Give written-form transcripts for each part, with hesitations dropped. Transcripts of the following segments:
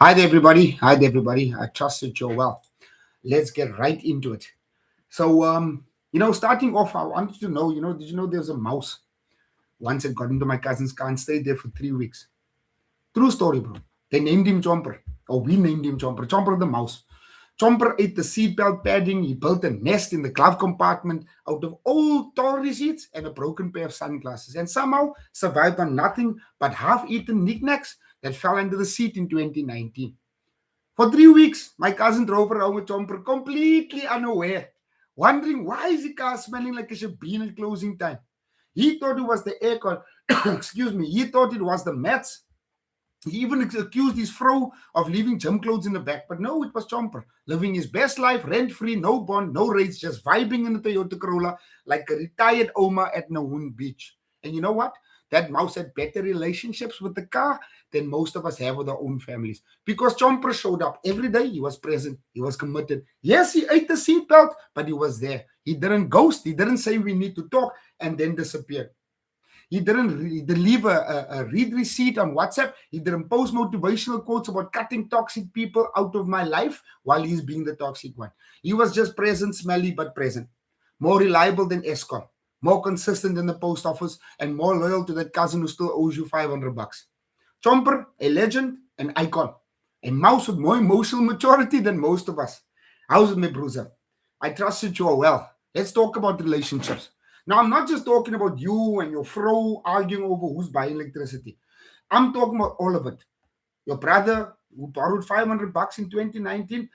Hi there, everybody. Hi there, everybody. I trust that you're well. Let's get right into it. Starting off, I wanted to know, did you know there's a mouse once it got into my cousin's car and stayed there for 3 weeks? True story, bro. They named him Chomper, or we named him Chomper. Chomper the mouse. Chomper ate the seatbelt padding. He built a nest in the glove compartment out of old toy receipts and a broken pair of sunglasses, and somehow survived on nothing but half-eaten knickknacks that fell under the seat in 2019. For 3 weeks, my cousin drove around with Chomper completely unaware, wondering why is the car smelling like it should be at closing time. He thought it was the aircon. Excuse me. He thought it was the mats. He even accused his fro of leaving gym clothes in the back. But no, it was Chomper, living his best life, rent-free, no bond, no rates, just vibing in the Toyota Corolla like a retired Oma at Nahoon Beach. And you know what? That mouse had better relationships with the car than most of us have with our own families. Because Chomper showed up every day. He was present. He was committed. Yes, he ate the seatbelt, but he was there. He didn't ghost. He didn't say we need to talk and then disappear. He didn't leave a read receipt on WhatsApp. He didn't post motivational quotes about cutting toxic people out of my life while he's being the toxic one. He was just present, smelly, but present. More reliable than Eskom, more consistent than the post office, and more loyal to that cousin who still owes you 500 bucks. Chomper, a legend, an icon, a mouse with more emotional maturity than most of us. How's it, my bruiser? I trust that you are well. Let's talk about relationships. Now, I'm not just talking about you and your fro arguing over who's buying electricity. I'm talking about all of it. Your brother who borrowed 500 bucks in 2019,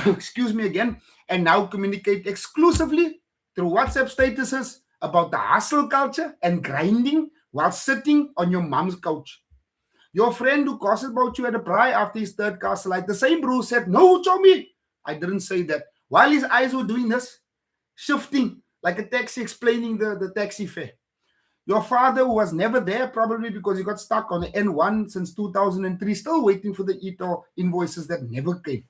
excuse me again, and now communicate exclusively through WhatsApp statuses about the hustle culture and grinding while sitting on your mom's couch. Your friend who gossiped about you at a braai after his third castle, like the same bro said, no, Chomi. I didn't say that. While his eyes were doing this, shifting like a taxi explaining the taxi fare. Your father, who was never there, probably because he got stuck on the N1 since 2003, still waiting for the ETO invoices that never came.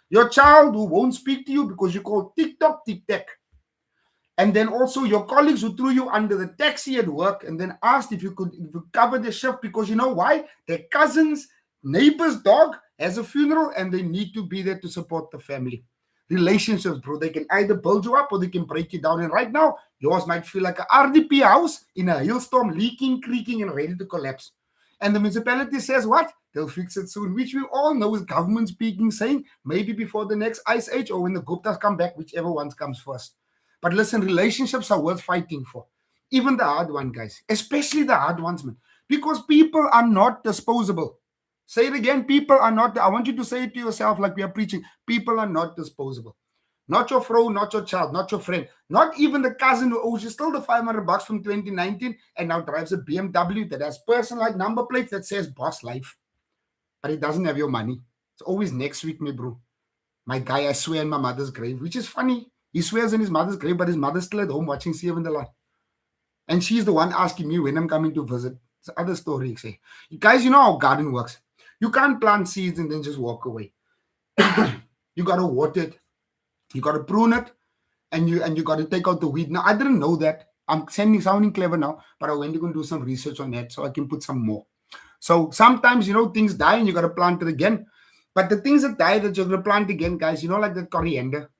Your child, who won't speak to you because you call TikTok tic tac. And then also your colleagues who threw you under the taxi at work and then asked if you could cover the shift because you know why? Their cousin's neighbor's dog has a funeral and they need to be there to support the family. Relationships, bro, they can either build you up or they can break you down. And right now, yours might feel like a RDP house in a hailstorm, leaking, creaking, and ready to collapse. And the municipality says what? They'll fix it soon, which we all know is government speaking, saying maybe before the next ice age or when the Guptas come back, whichever one comes first. But listen, relationships are worth fighting for. Even the hard ones, guys, especially the hard ones, man. Because people are not disposable. Say it again, people are not, I want you to say it to yourself like we are preaching. People are not disposable. Not your fro, not your child, not your friend, not even the cousin who owes you still the 500 bucks from 2019 and now drives a BMW that has personalized number plates that says boss life. But it doesn't have your money. It's always next week, me bro. My guy, I swear, in my mother's grave, which is funny. He swears in his mother's grave, but his mother's still at home watching Seven the Line. And she's the one asking me when I'm coming to visit. It's another story, say. Guys, you know how garden works. You can't plant seeds and then just walk away. You got to water it. You got to prune it. And you got to take out the weed. Now, I didn't know that. I'm sounding clever now, but I went to go and do some research on that so I can put some more. So sometimes, things die and you got to plant it again. But the things that die that you're going to plant again, guys, like that coriander.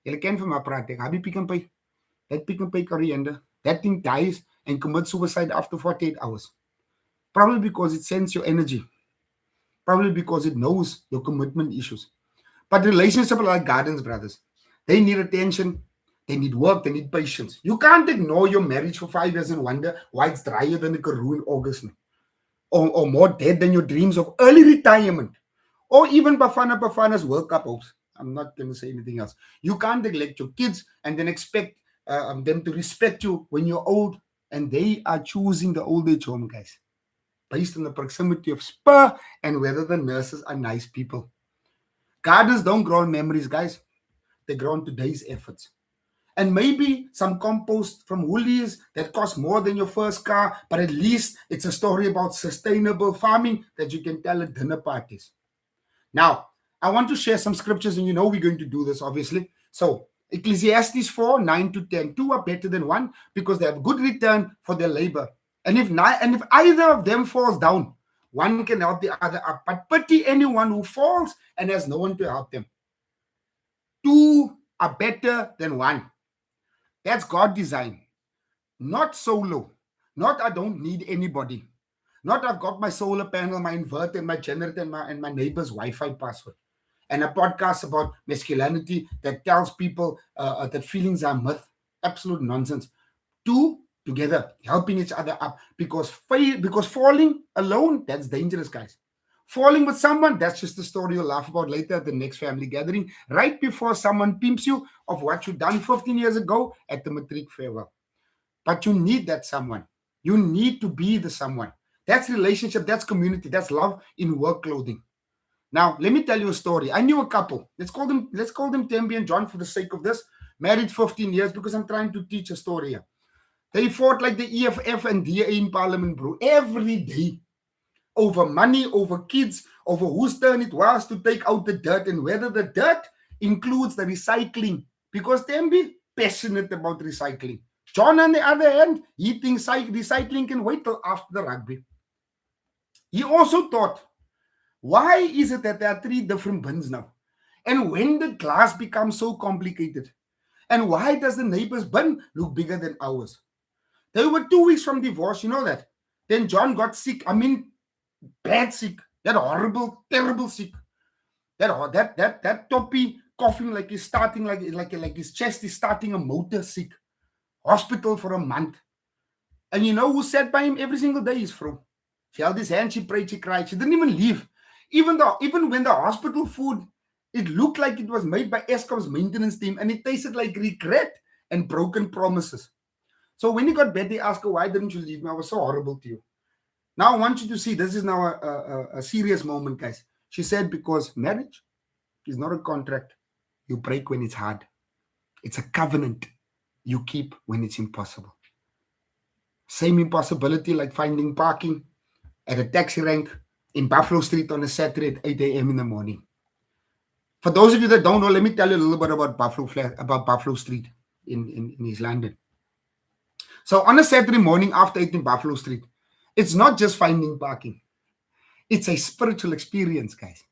You can from my praat. Happy Pick and Pay. That Pick and Pay coriander. That thing dies and commits suicide after 48 hours. Probably because it sends your energy. Probably because it knows your commitment issues. But relationships are like gardens, brothers. They need attention. They need work. They need patience. You can't ignore your marriage for 5 years and wonder why it's drier than the Karoo in August. Or more dead than your dreams of early retirement. Or even Bafana's World Cup hopes. I'm not going to say anything else. You can't neglect your kids and then expect them to respect you when you're old. And they are choosing the old age home, guys, based on the proximity of Spur and whether the nurses are nice people. Gardens don't grow in memories, guys. They grow in today's efforts. And maybe some compost from Woolies that costs more than your first car, but at least it's a story about sustainable farming that you can tell at dinner parties. Now, I want to share some scriptures, and we're going to do this, obviously. So, Ecclesiastes 4, 9 to 10. Two are better than one because they have good return for their labor. And if either of them falls down, One can help the other up, but pity anyone who falls and has no one to help them. Two are better than one. That's God design. Not solo. Not I don't need anybody. Not I've got my solar panel, my inverter, my generator, and my neighbor's Wi-Fi password. And a podcast about masculinity that tells people that feelings are myth. Absolute nonsense. Two together, helping each other up. Because falling alone, that's dangerous, guys. Falling with someone, that's just a story you'll laugh about later at the next family gathering, right before someone pimps you of what you done 15 years ago at the matric farewell. But you need that someone. You need to be the someone. That's relationship, that's community, that's love in work clothing. Now, let me tell you a story. I knew a couple. Let's call them Toppie and John for the sake of this. Married 15 years because I'm trying to teach a story here. They fought like the EFF and DA in Parliament, bro, every day. Over money, over kids, over whose turn it was to take out the dirt and whether the dirt includes the recycling. Because Toppie, passionate about recycling. John, on the other hand, he thinks recycling can wait till after the rugby. He also thought, why is it that there are 3 different bins now? And when did glass become so complicated? And why does the neighbor's bin look bigger than ours? They were 2 weeks from divorce, you know that. Then John got sick. I mean, bad sick. That horrible, terrible sick. That Toppie coughing like he's starting, like his chest is starting a motor sick. Hospital for a month. And you know who sat by him every single day? His vrouw. She held his hand, she prayed, she cried. She didn't even leave. Even when the hospital food, it looked like it was made by Eskom's maintenance team and it tasted like regret and broken promises. So when he got better, he asked her, why didn't you leave me? I was so horrible to you. Now I want you to see, this is now a serious moment, guys. She said, because marriage is not a contract you break when it's hard. It's a covenant you keep when it's impossible. Same impossibility like finding parking at a taxi rank in Buffalo Street on a Saturday at 8 a.m. in the morning. For those of you that don't know, let me tell you a little bit about Buffalo Street in East London. So on a Saturday morning after 8 in Buffalo Street, it's not just finding parking. It's a spiritual experience, guys.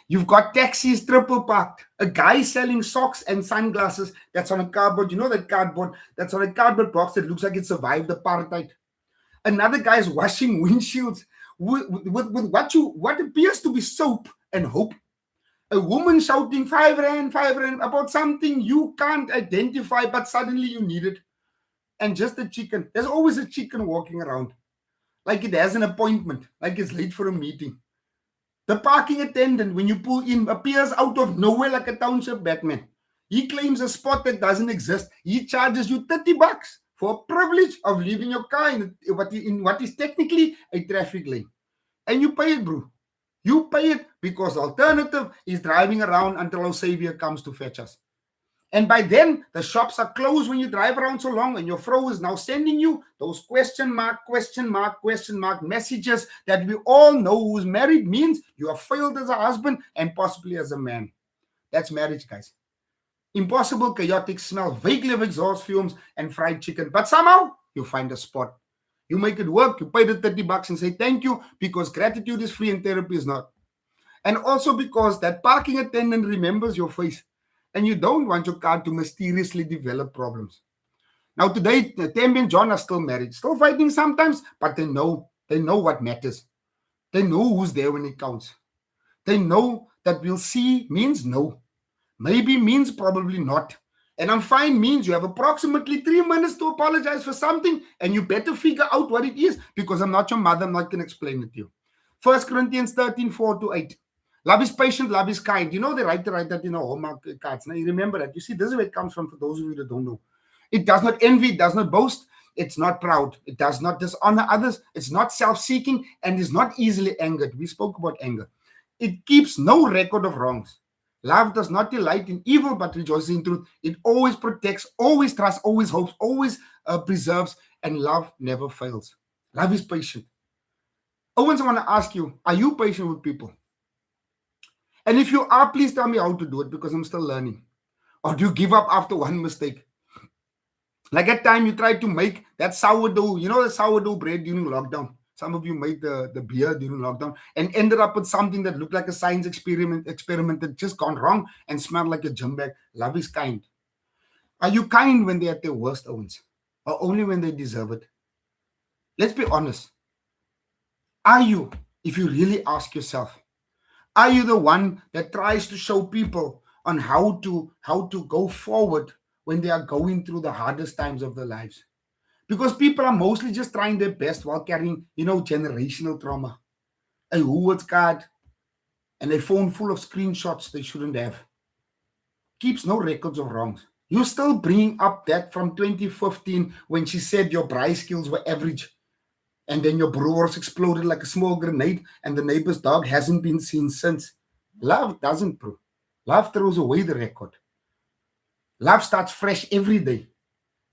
You've got taxis triple parked, a guy selling socks and sunglasses that's on a cardboard. You know that cardboard? That's on a cardboard box that looks like it survived apartheid. Another guy is washing windshields with what appears to be soap and hope. A woman shouting 5 rand, 5 rand about something you can't identify, but suddenly you need it. And just a chicken. There's always a chicken walking around. Like it has an appointment, like it's late for a meeting. The parking attendant, when you pull in, appears out of nowhere like a township Batman. He claims a spot that doesn't exist. He charges you $30 for a privilege of leaving your car in what is technically a traffic lane. And you pay it, bro. You pay it because the alternative is driving around until our savior comes to fetch us. And by then, the shops are closed when you drive around so long, and your vrouw is now sending you those question mark messages that we all know who's married means you have failed as a husband and possibly as a man. That's marriage, guys. Impossible, chaotic smell, vaguely of exhaust fumes and fried chicken. But somehow, you find a spot. You make it work. You pay the $30 and say thank you because gratitude is free and therapy is not. And also because that parking attendant remembers your face. And you don't want your car to mysteriously develop problems. Now today, Toppie and John are still married, still fighting sometimes, but they know what matters. They know who's there when it counts. They know that we'll see means no. Maybe means probably not. And I'm fine means you have approximately 3 minutes to apologize for something, and you better figure out what it is because I'm not your mother. I'm not going to explain it to you. 1 Corinthians 13, 4-8. Love is patient, love is kind. You know, they write that in Hallmark cards. Now, you remember that. You see, this is where it comes from for those of you that don't know. It does not envy, it does not boast, it's not proud, it does not dishonor others, it's not self-seeking, and is not easily angered. We spoke about anger. It keeps no record of wrongs. Love does not delight in evil, but rejoices in truth. It always protects, always trusts, always hopes, always preserves, and love never fails. Love is patient. Owens, I want to ask you, are you patient with people? And if you are, please tell me how to do it because I'm still learning. Or do you give up after one mistake? Like at time you tried to make that sourdough, you know the sourdough bread during lockdown. Some of you made the beer during lockdown and ended up with something that looked like a science experiment that just gone wrong and smelled like a gym bag. Love is kind. Are you kind when they're at their worst, Owens? Or only when they deserve it? Let's be honest. Are you, if you really ask yourself, are you the one that tries to show people on how to go forward when they are going through the hardest times of their lives? Because people are mostly just trying their best while carrying, generational trauma, a Hoover's card, and a phone full of screenshots they shouldn't have. Keeps no records of wrongs. You're still bringing up that from 2015 when she said your braai skills were average. And then your brewers exploded like a small grenade and the neighbor's dog hasn't been seen since. Love doesn't, bro. Love throws away the record. Love starts fresh every day.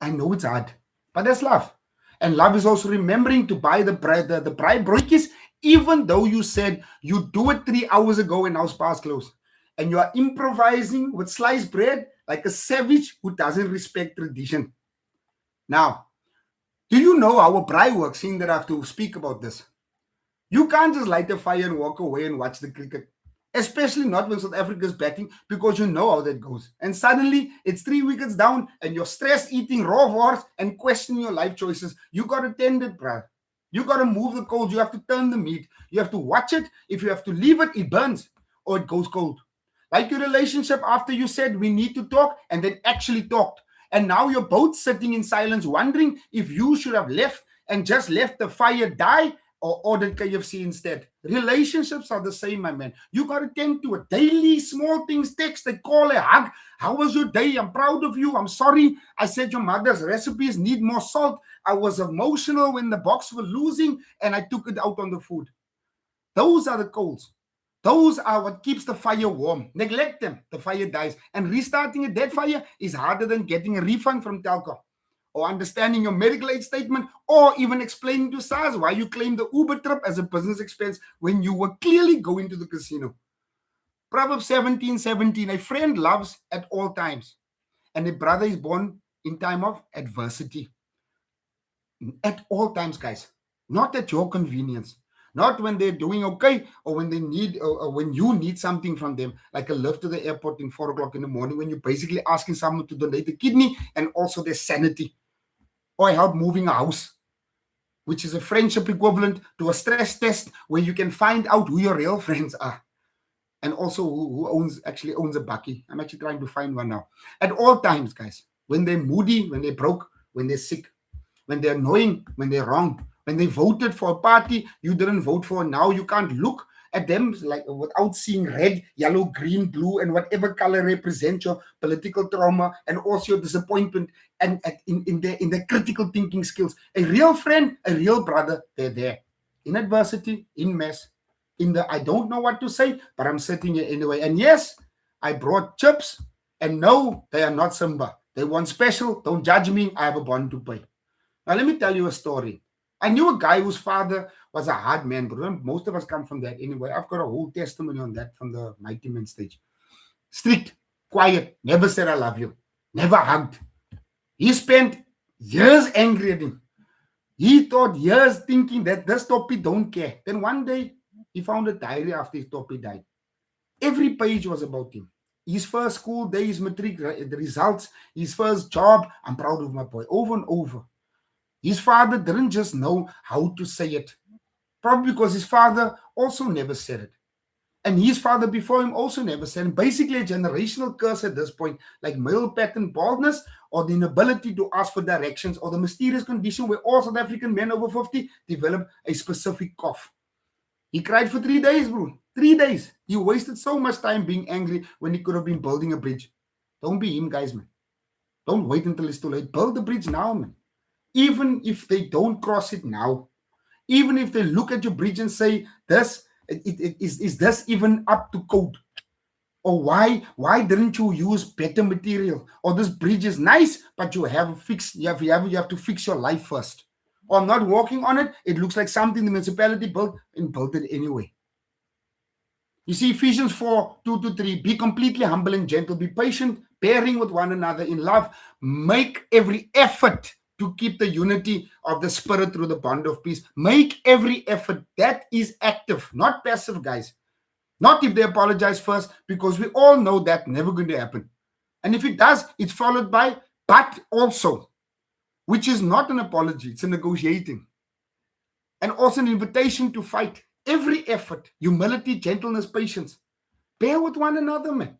I know it's hard, but that's love. And love is also remembering to buy the braai broodjies, even though you said you do it 3 hours ago and now Spa's closed. And you are improvising with sliced bread like a savage who doesn't respect tradition. Now, do you know how a braai works, seeing that I have to speak about this? You can't just light a fire and walk away and watch the cricket, especially not when South Africa is batting, because you know how that goes. And suddenly it's 3 wickets down and you're stressed eating raw wars and questioning your life choices. You got to tend it, bruh. You got to move the coals. You have to turn the meat. You have to watch it. If you have to leave it, it burns or it goes cold. Like your relationship after you said we need to talk and then actually talked. And now you're both sitting in silence wondering if you should have left and just let the fire die or ordered KFC instead. Relationships are the same, my man. You got to tend to it. Daily small things, text, they call, a hug. How was your day? I'm proud of you. I'm sorry. I said your mother's recipes need more salt. I was emotional when the box were losing and I took it out on the food. Those are the coals. Those are what keeps the fire warm. Neglect them, the fire dies. And restarting a dead fire is harder than getting a refund from Telco, or understanding your medical aid statement, or even explaining to SARS why you claimed the Uber trip as a business expense when you were clearly going to the casino. Proverbs 17:17, a friend loves at all times, and a brother is born in time of adversity. At all times, guys, not at your convenience. Not when they're doing okay or when they need or when you need something from them, like a lift to the airport in 4 o'clock in the morning when you're basically asking someone to donate a kidney and also their sanity, or help moving a house, which is a friendship equivalent to a stress test where you can find out who your real friends are. And also who actually owns a bakkie. I'm actually trying to find one now. At all times, guys, when they're moody, when they're broke, when they're sick, when they're annoying, when they're wrong, when they voted for a party you didn't vote for, now you can't look at them like without seeing red, yellow, green, blue, and whatever color represents your political trauma and also your disappointment and in their critical thinking skills. A real friend, a real brother, they're there. In adversity, in mess, in the I don't know what to say, but I'm sitting here anyway. And yes, I brought chips, and no, they are not Simba. They want special. Don't judge me. I have a bond to pay. Now, let me tell you a story. I knew a guy whose father was a hard man, but most of us come from that anyway. I've got a whole testimony on that from the Mighty Men stage. Strict, quiet, never said I love you, never hugged. He spent years angry at him. He thought years thinking that this Toppie don't care. Then one day, he found a diary after his Toppie died. Every page was about him. His first school day, his matric, the results, his first job. I'm proud of my boy, over and over. His father didn't just know how to say it, probably because his father also never said it. And his father before him also never said it. Basically, a generational curse at this point, like male pattern baldness or the inability to ask for directions or the mysterious condition where all South African men over 50 develop a specific cough. He cried for 3 days, bro. 3 days. He wasted so much time being angry when he could have been building a bridge. Don't be him, guys, man. Don't wait until it's too late. Build the bridge now, man. Even if they don't cross it now, even if they look at your bridge and say, is this even up to code? Or why didn't you use better material? Or this bridge is nice, but you have to fix your life first. Or I'm not walking on it. It looks like something the municipality built and built it anyway. You see, Ephesians 4:2-3, be completely humble and gentle, be patient, bearing with one another in love, make every effort to keep the unity of the spirit through the bond of peace. Make every effort. That is active, not passive, guys. Not if they apologize first, because we all know that never going to happen. And if it does, it's followed by but also, which is not an apology, it's a negotiating. And also an invitation to fight. Every effort, humility, gentleness, patience. Bear with one another, man.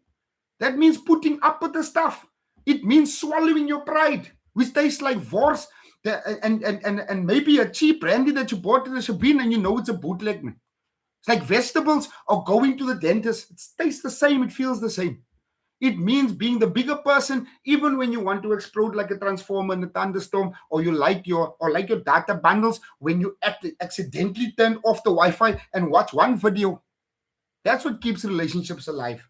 That means putting up with the stuff. It means swallowing your pride, which tastes like wors and maybe a cheap brandy that you bought at the Shabin and you know it's a bootleg, man. It's like vegetables or going to the dentist. It tastes the same. It feels the same. It means being the bigger person, even when you want to explode like a transformer in a thunderstorm, or you like your data bundles when you accidentally turn off the Wi-Fi and watch one video. That's what keeps relationships alive.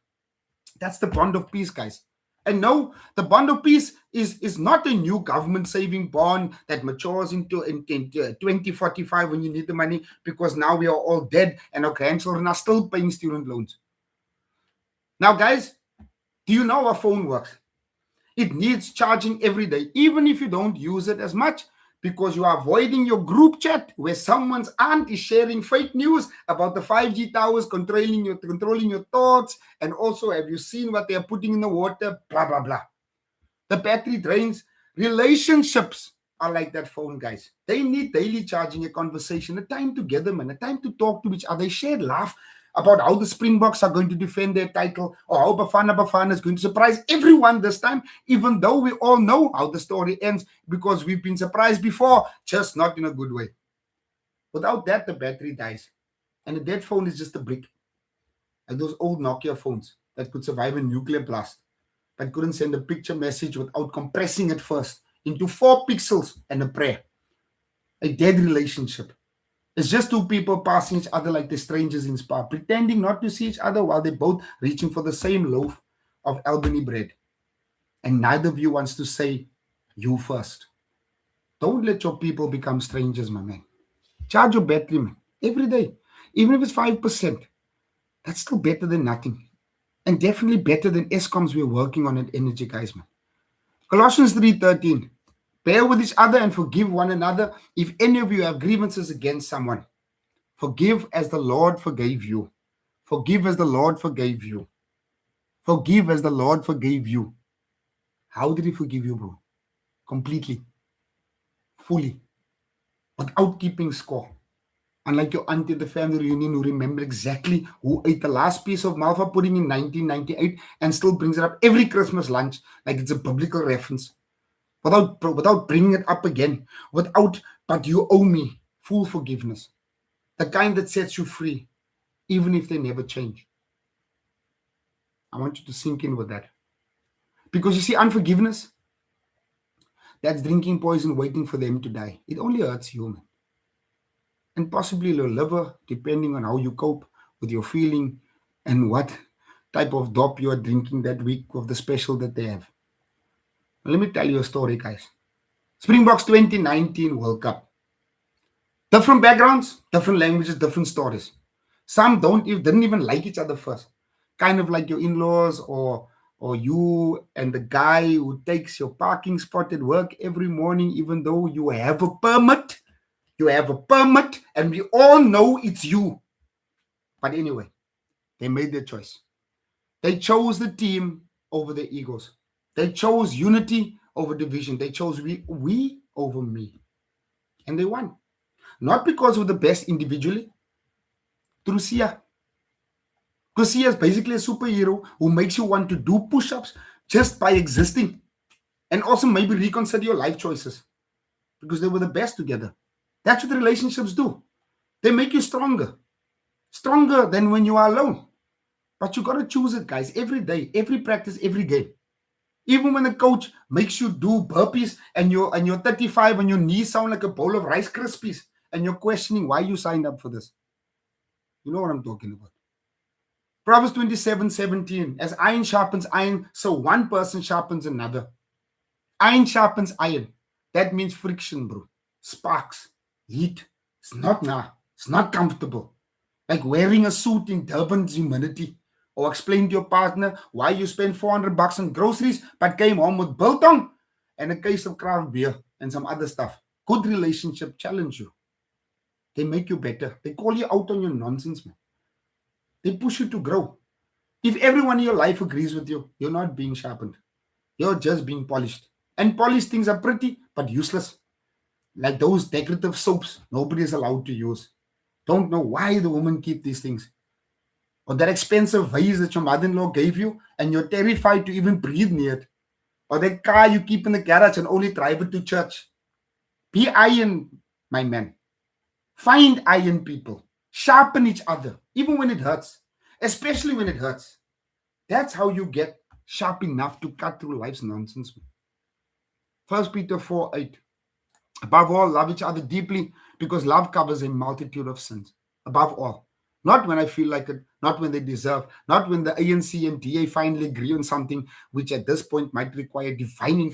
That's the bond of peace, guys. And no, the bond of peace is not a new government saving bond that matures into 2045 when you need the money, because now we are all dead and our grandchildren are still paying student loans. Now, guys, do you know how a phone works? It needs charging every day, even if you don't use it as much, because you are avoiding your group chat where someone's aunt is sharing fake news about the 5G towers controlling your thoughts. And also, have you seen what they are putting in the water? Blah, blah, blah. The battery drains. Relationships are like that phone, guys. They need daily charging, a conversation, a time together, man, a time to talk to each other, share laugh about how the Springboks are going to defend their title, or how Bafana is going to surprise everyone this time, even though we all know how the story ends, because we've been surprised before, just not in a good way. Without that, the battery dies. And a dead phone is just a brick. Like those old Nokia phones that could survive a nuclear blast, but couldn't send a picture message without compressing it first into 4 pixels and a prayer. A dead relationship. It's just 2 people passing each other like they're strangers in Spa, pretending not to see each other while they're both reaching for the same loaf of Albany bread. And neither of you wants to say you first. Don't let your people become strangers, my man. Charge your battery, man, every day. Even if it's 5%, that's still better than nothing. And definitely better than Eskom's we're working on at Energy, guys, man. Colossians 3:13. Bear with each other and forgive one another. If any of you have grievances against someone, forgive as the Lord forgave you. Forgive as the Lord forgave you. Forgive as the Lord forgave you. How did he forgive you, bro? Completely. Fully. Without keeping score. Unlike your auntie at the family reunion who remember exactly who ate the last piece of malva pudding in 1998 and still brings it up every Christmas lunch like it's a biblical reference. Without bringing it up again, but you owe me, full forgiveness, the kind that sets you free, even if they never change. I want you to sink in with that. Because you see, unforgiveness, that's drinking poison waiting for them to die. It only hurts you, man. And possibly your liver, depending on how you cope with your feeling and what type of dop you are drinking that week of the special that they have. Let me tell you a story, guys. Springboks 2019 World Cup. Different backgrounds, different languages, different stories. Some didn't even like each other first. Kind of like your in-laws or you and the guy who takes your parking spot at work every morning, even though you have a permit. You have a permit and we all know it's you. But anyway, they made their choice. They chose the team over their egos. They chose unity over division. They chose we over me. And they won. Not because of the best individually, through Sia. Because Sia is basically a superhero who makes you want to do push-ups just by existing. And also maybe reconsider your life choices. Because they were the best together. That's what relationships do. They make you stronger. Stronger than when you are alone. But you got to choose it, guys, every day, every practice, every game. Even when the coach makes you do burpees and you're 35 and your knees sound like a bowl of Rice Krispies and you're questioning why you signed up for this. You know what I'm talking about. Proverbs 27:17. As iron sharpens iron, so one person sharpens another. Iron sharpens iron. That means friction, bro. Sparks. Heat. It's not comfortable. Like wearing a suit in Durban's humidity. Or explain to your partner why you spent $400 on groceries but came home with biltong and a case of craft beer. and some other stuff. Good relationship challenge you. They make you better. They call you out on your nonsense, man. They push you to grow. If everyone in your life agrees with you, you're not being sharpened. You're just being polished. And polished things are pretty, but useless. Like those decorative soaps nobody is allowed to use. Don't know why the women keep these things. Or that expensive vase that your mother-in-law gave you, and you're terrified to even breathe near it. Or that car you keep in the garage and only drive it to church. Be iron, my man. Find iron people. Sharpen each other, even when it hurts. Especially when it hurts. That's how you get sharp enough to cut through life's nonsense. 1 Peter 4:8. Above all, love each other deeply, because love covers a multitude of sins. Above all. Not when I feel like it, not when they deserve, not when the ANC and DA finally agree on something which at this point might require divine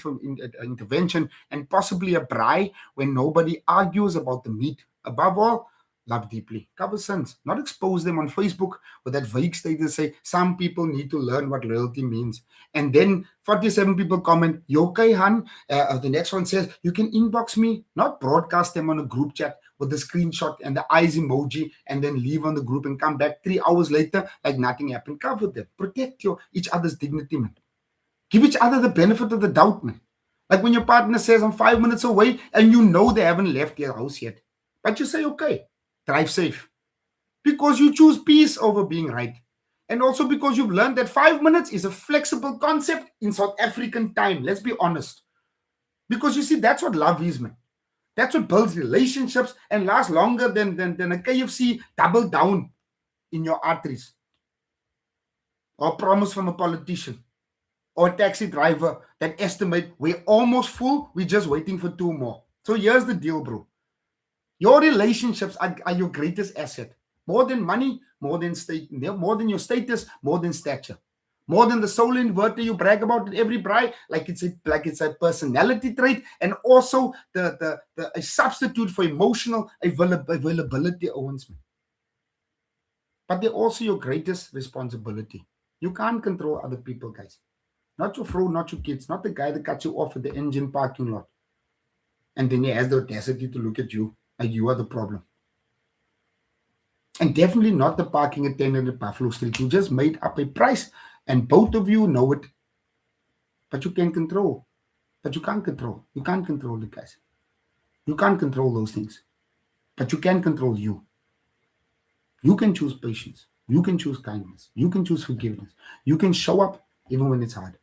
intervention and possibly a bribe, when nobody argues about the meat. Above all, love deeply. Cover sins, not expose them on Facebook with that vague statement say some people need to learn what loyalty means. And then 47 people comment, "You okay, Han?" The next one says, "You can inbox me," not broadcast them on a group chat with the screenshot and the eyes emoji and then leave on the group and come back 3 hours later like nothing happened. Cover them. Protect each other's dignity, man. Give each other the benefit of the doubt, man. Like when your partner says, "I'm 5 minutes away," and you know they haven't left their house yet. But you say, "Okay, drive safe." Because you choose peace over being right. And also because you've learned that 5 minutes is a flexible concept in South African time. Let's be honest. Because you see, that's what love is, man. That's what builds relationships and lasts longer than a KFC double down in your arteries. Or a promise from a politician. Or a taxi driver that estimate we're almost full, we're just waiting for 2 more. So here's the deal, bro. Your relationships are your greatest asset. More than money, more than your status, more than stature. More than the soul inverter you brag about in every bride, like it's a personality trait, and also a substitute for emotional availability, Owens. But they're also your greatest responsibility. You can't control other people, guys. Not your fro, not your kids, not the guy that cut you off at the engine parking lot. And then he has the audacity to look at you like you are the problem. And definitely not the parking attendant at Buffalo Street who just made up a price. And both of you know it. But you can control. But you can't control. You can't control the guys. You can't control those things. But you can control you. You can choose patience. You can choose kindness. You can choose forgiveness. You can show up even when it's hard.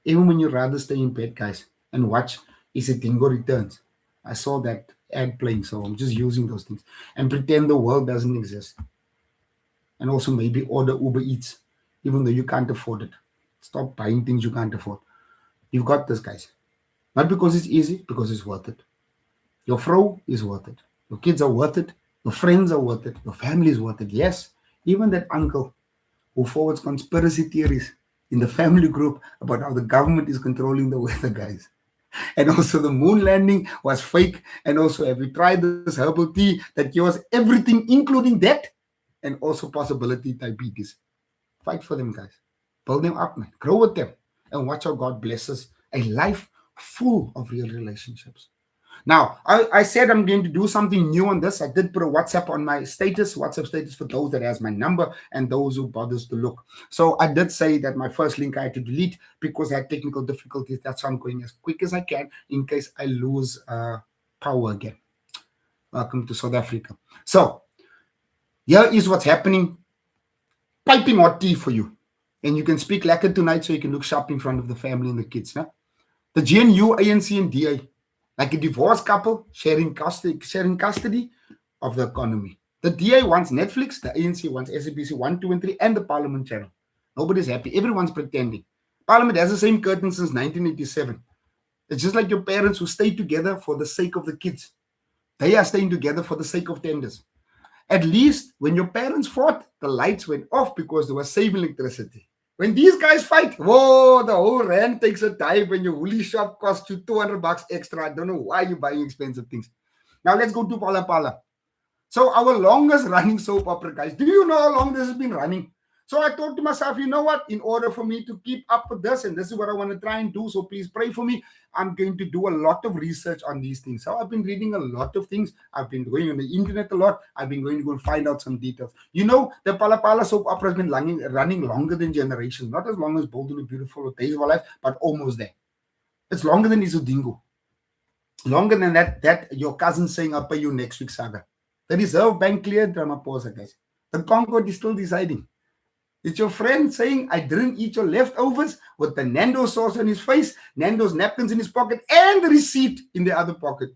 Even when you'd rather stay in bed, guys, and watch Isitingo Returns. I saw that ad playing, so I'm just using those things. And pretend the world doesn't exist. And also maybe order Uber Eats, even though you can't afford it. Stop buying things you can't afford. You've got this, guys. Not because it's easy, because it's worth it. Your fro is worth it. Your kids are worth it. Your friends are worth it. Your family is worth it. Yes, even that uncle who forwards conspiracy theories in the family group about how the government is controlling the weather, guys. And also the moon landing was fake. And also, have you tried this herbal tea that cures everything, including death? And also possibility diabetes. Fight for them, guys. Build them up, man. Grow with them. And watch how God blesses a life full of real relationships. Now, I said I'm going to do something new on this. I did put a WhatsApp on my status, WhatsApp status for those that has my number and those who bothers to look. So I did say that my first link I had to delete because I had technical difficulties. That's why I'm going as quick as I can in case I lose power again. Welcome to South Africa. So here is what's happening. Piping hot tea for you. And you can speak lekker tonight so you can look sharp in front of the family and the kids. Huh? The GNU, ANC, and DA, like a divorced couple sharing custody of the economy. The DA wants Netflix, the ANC wants SABC 1, 2, and 3, and the Parliament channel. Nobody's happy. Everyone's pretending. Parliament has the same curtain since 1987. It's just like your parents who stay together for the sake of the kids. They are staying together for the sake of tenders. At least when your parents fought, the lights went off because they were saving electricity. When these guys fight, whoa, the whole rand takes a dive when your woolly shop costs you $200 extra. I don't know why you're buying expensive things. Now let's go to Pala Pala. So our longest running soap opera, guys. Do you know how long this has been running? So I thought to myself, you know what? In order for me to keep up with this, and this is what I want to try and do, so please pray for me. I'm going to do a lot of research on these things. So I've been reading a lot of things. I've been going on the internet a lot. I've been going to go and find out some details. You know, the Pala Pala soap opera has been running longer than generations. Not as long as Bold and the Beautiful or Days of Our Life, but almost there. It's longer than Isodingo. Longer than that your cousin saying, I'll pay you next week, saga. The Reserve Bank cleared Ramaphosa, guys. The Concord is still deciding. It's your friend saying, I didn't eat your leftovers with the Nando's sauce on his face, Nando's napkins in his pocket, and the receipt in the other pocket.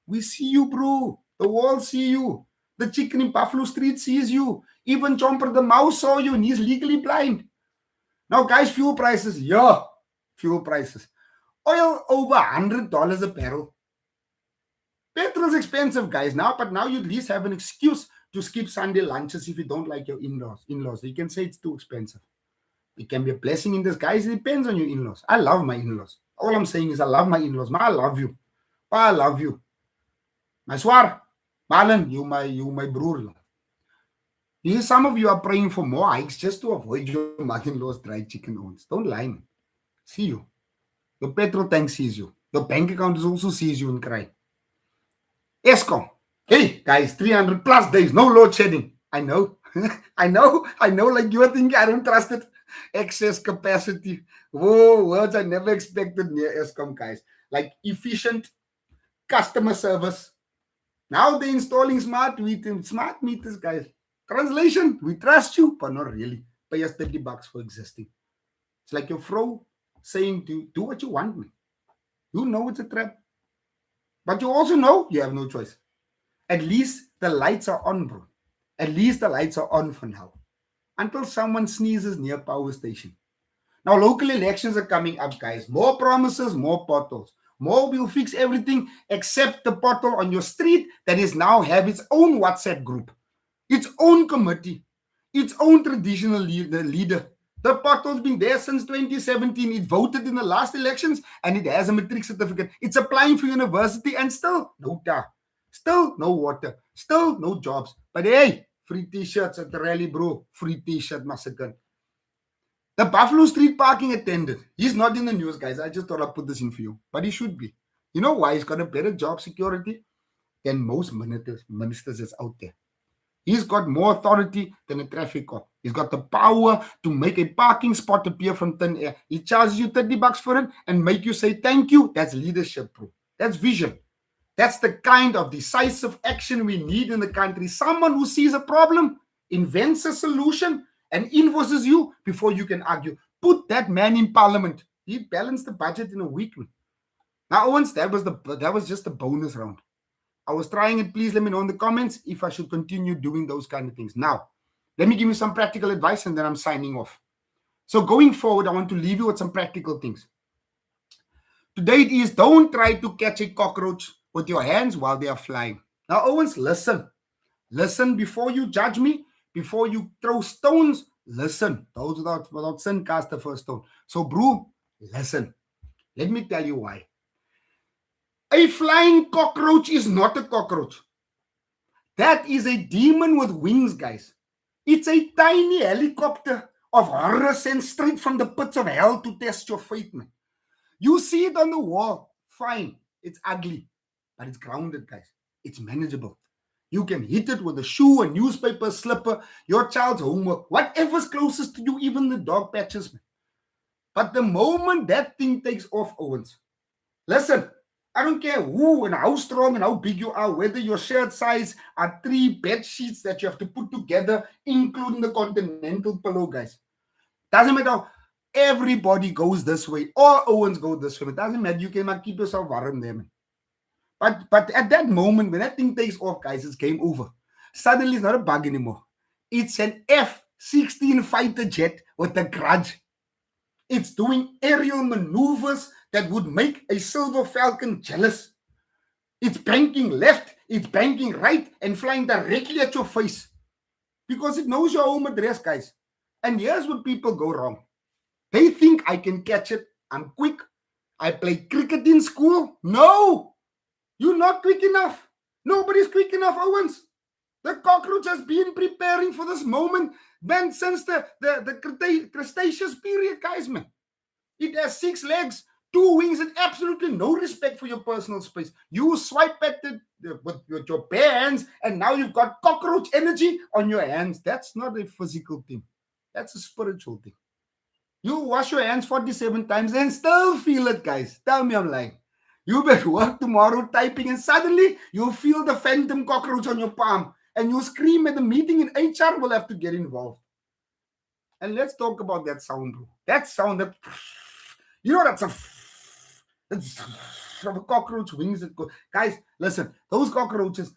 We see you, bro. The world see you. The chicken in Buffalo Street sees you. Even Chomper the mouse saw you, and he's legally blind. Now, guys, fuel prices. Yeah, fuel prices. Oil over $100 a barrel. Petrol's expensive, guys, now, but now you at least have an excuse to skip Sunday lunches if you don't like your in-laws. You can say it's too expensive. It can be a blessing in disguise. It depends on your in-laws. I love my in-laws. All I'm saying is I love my in-laws. I love you. I love you. My swar, Marlon, you my brother. You see, some of you are praying for more hikes just to avoid your mother-in-law's dried chicken owns. Don't lie, man. See you. Your petrol tank sees you. Your bank account also sees you and cry. Eskom. Hey, guys, 300 plus days, no load shedding. I know. I know. Like you are thinking, I don't trust it. Excess capacity. Whoa, words I never expected near Eskom, guys. Like efficient customer service. Now they're installing smart meters, guys. Translation, we trust you, but not really. Pay us $30 for existing. It's like your fro saying, do what you want, man. You know it's a trap. But you also know you have no choice. At least the lights are on, bro. At least the lights are on for now. Until someone sneezes near power station. Now, local elections are coming up, guys. More promises, more potholes. More will fix everything except the pothole on your street that is now have its own WhatsApp group, its own committee, its own traditional leader. The pothole's been there since 2017. It voted in the last elections and it has a matric certificate. It's applying for university and still no tar. Still no water. Still no jobs. But hey, free t-shirts at the rally, bro. Free t-shirt massacre. The Buffalo Street parking attendant. He's not in the news, guys. I just thought I'd put this in for you. But he should be. You know why? He's got a better job security than most ministers that's out there. He's got more authority than a traffic cop. He's got the power to make a parking spot appear from thin air. He charges you $30 for it and make you say thank you. That's leadership, bro. That's vision. That's the kind of decisive action we need in the country. Someone who sees a problem, invents a solution, and invoices you before you can argue. Put that man in parliament. He balanced the budget in a week. Now, Owens, that was just a bonus round. I was trying it. Please let me know in the comments if I should continue doing those kind of things. Now, let me give you some practical advice and then I'm signing off. So going forward, I want to leave you with some practical things. Today it is, don't try to catch a cockroach with your hands while they are flying. Now, Owens, listen. Listen before you judge me, before you throw stones. Listen. Those without sin cast the first stone. So, bro, listen. Let me tell you why. A flying cockroach is not a cockroach. That is a demon with wings, guys. It's a tiny helicopter of horror sent straight from the pits of hell to test your faith, man. You see it on the wall. Fine. It's ugly. But it's grounded, guys. It's manageable. You can hit it with a shoe, a newspaper, slipper, your child's homework, whatever's closest to you, even the dog patches, man. But the moment that thing takes off, Owens, listen, I don't care who and how strong and how big you are, whether your shirt size are 3 bed sheets that you have to put together, including the continental pillow, guys. Doesn't matter. Everybody goes this way. All Owens go this way. It doesn't matter. You cannot keep yourself warm there, man. But at that moment, when that thing takes off, guys, it's game over. Suddenly, it's not a bug anymore. It's an F-16 fighter jet with a grudge. It's doing aerial maneuvers that would make a Silver Falcon jealous. It's banking left, it's banking right, and flying directly at your face. Because it knows your home address, guys. And here's what people go wrong. They think I can catch it. I'm quick. I played cricket in school. No! You're not quick enough. Nobody's quick enough, Owens. The cockroach has been preparing for this moment Man, since the Cretaceous period, guys, man. It has 6 legs, 2 wings, and absolutely no respect for your personal space. You swipe at it with your bare hands, and now you've got cockroach energy on your hands. That's not a physical thing. That's a spiritual thing. You wash your hands 47 times and still feel it, guys. Tell me I'm lying. You better work tomorrow typing, and suddenly you feel the phantom cockroach on your palm, and you scream at the meeting, and HR will have to get involved. And let's talk about that sound, bro. That sound, that that's from a cockroach wings that go. Guys, listen, those cockroaches,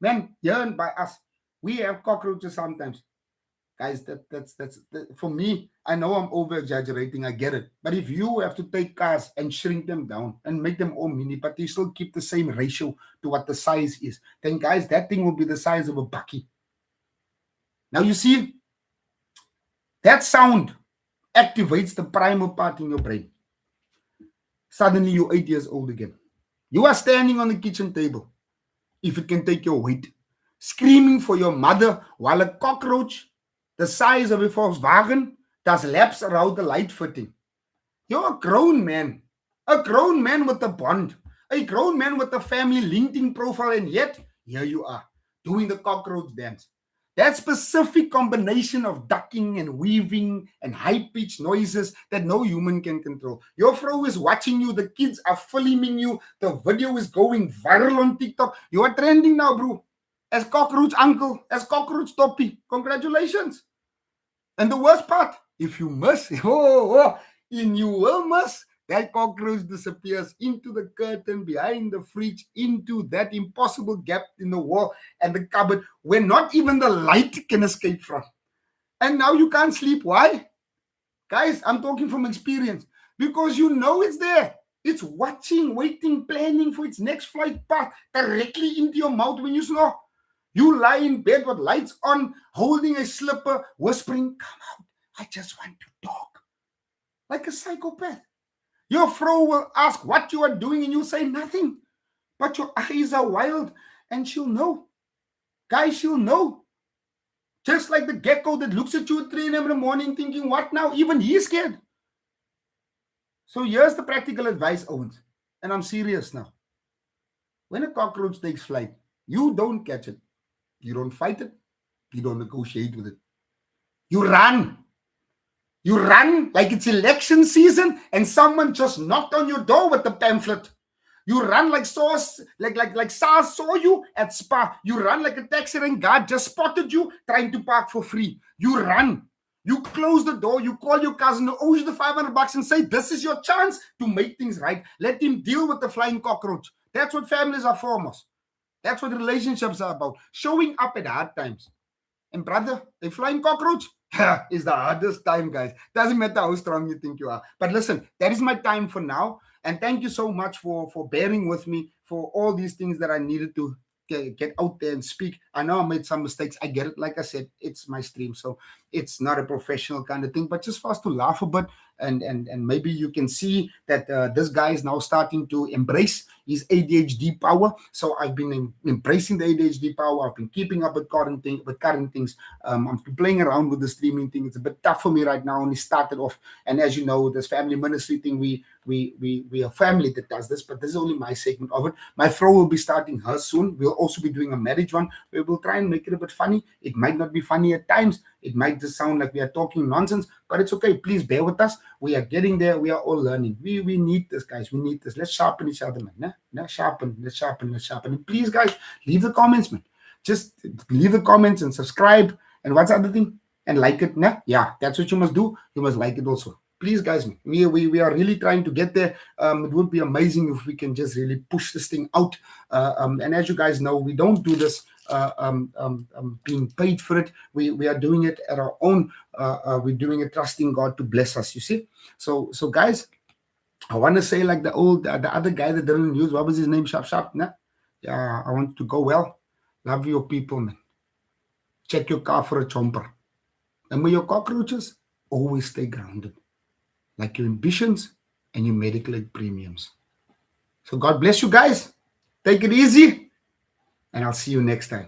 man, here and by us, we have cockroaches sometimes. Guys, that's for me. I know I'm over exaggerating. I get it. But if you have to take cars and shrink them down and make them all mini, but you still keep the same ratio to what the size is, then guys, that thing will be the size of a bucky. Now you see, that sound activates the primal part in your brain. Suddenly you're 8 years old again. You are standing on the kitchen table, if it can take your weight, screaming for your mother while a cockroach the size of a Volkswagen does laps around the light fitting. You're a grown man with a bond, a grown man with a family LinkedIn profile, and yet here you are doing the cockroach dance. That specific combination of ducking and weaving and high-pitched noises that no human can control. Your fro is watching you. The kids are filming you. The video is going viral on TikTok. You are trending now, bro. As cockroach uncle, as cockroach Toppie. Congratulations. And the worst part, if you miss, you will miss. That cockroach disappears into the curtain, behind the fridge, into that impossible gap in the wall and the cupboard where not even the light can escape from. And now you can't sleep. Why? Guys, I'm talking from experience. Because you know it's there. It's watching, waiting, planning for its next flight path directly into your mouth when you snore. You lie in bed with lights on, holding a slipper, whispering, "Come out, I just want to talk." Like a psychopath. Your fro will ask what you are doing and you say nothing. But your eyes are wild and she'll know. Guys, she'll know. Just like the gecko that looks at you at 3 a.m. in the morning thinking, what now? Even he's scared. So here's the practical advice, Owens. And I'm serious now. When a cockroach takes flight, you don't catch it. You don't fight it. You don't negotiate with it. You run. You run like it's election season and someone just knocked on your door with the pamphlet. You run like SARS saw you at Spa. You run like a taxi rank guard just spotted you trying to park for free. You run. You close the door. You call your cousin who owes you the $500 and say, this is your chance to make things right. Let him deal with the flying cockroach. That's what families are for, Mos. That's what relationships are about. Showing up at hard times. And brother, a flying cockroach is the hardest time, guys. Doesn't matter how strong you think you are. But listen, that is my time for now. And thank you so much for bearing with me for all these things that I needed to get out there and speak. I know I made some mistakes. I get it. Like I said, it's my stream. So it's not a professional kind of thing, but just for us to laugh a bit. And maybe you can see that this guy is now starting to embrace his ADHD power. So I've been embracing the ADHD power. I've been keeping up with current things. I'm playing around with the streaming thing. It's a bit tough for me right now. Only started off, and as you know, this family ministry thing, we are family that does this, but this is only my segment of it. My fro will be starting hers soon. We'll also be doing a marriage one where we'll try and make it a bit funny. It might not be funny at times. It might just sound like we are talking nonsense, but it's okay. Please bear with us. We are getting there. We are all learning. We need this, guys. We need this. Let's sharpen each other, man. Let's sharpen. And please, guys, leave the comments, man. Just leave the comments and subscribe. And what's the other thing? And like it. Yeah, that's what you must do. You must like it also. Please, guys, man. We are really trying to get there. It would be amazing if we can just really push this thing out. And as you guys know, we don't do this being paid for it. We are doing it at our own. We're doing it trusting God to bless us, you see. So guys, I want to say like the other guy that didn't use, what was his name? Sharp. Yeah, I want to go well. Love your people, man. Check your car for a chomper. Remember your cockroaches? Always stay grounded. Like your ambitions and your medical aid premiums. So God bless you guys. Take it easy. And I'll see you next time.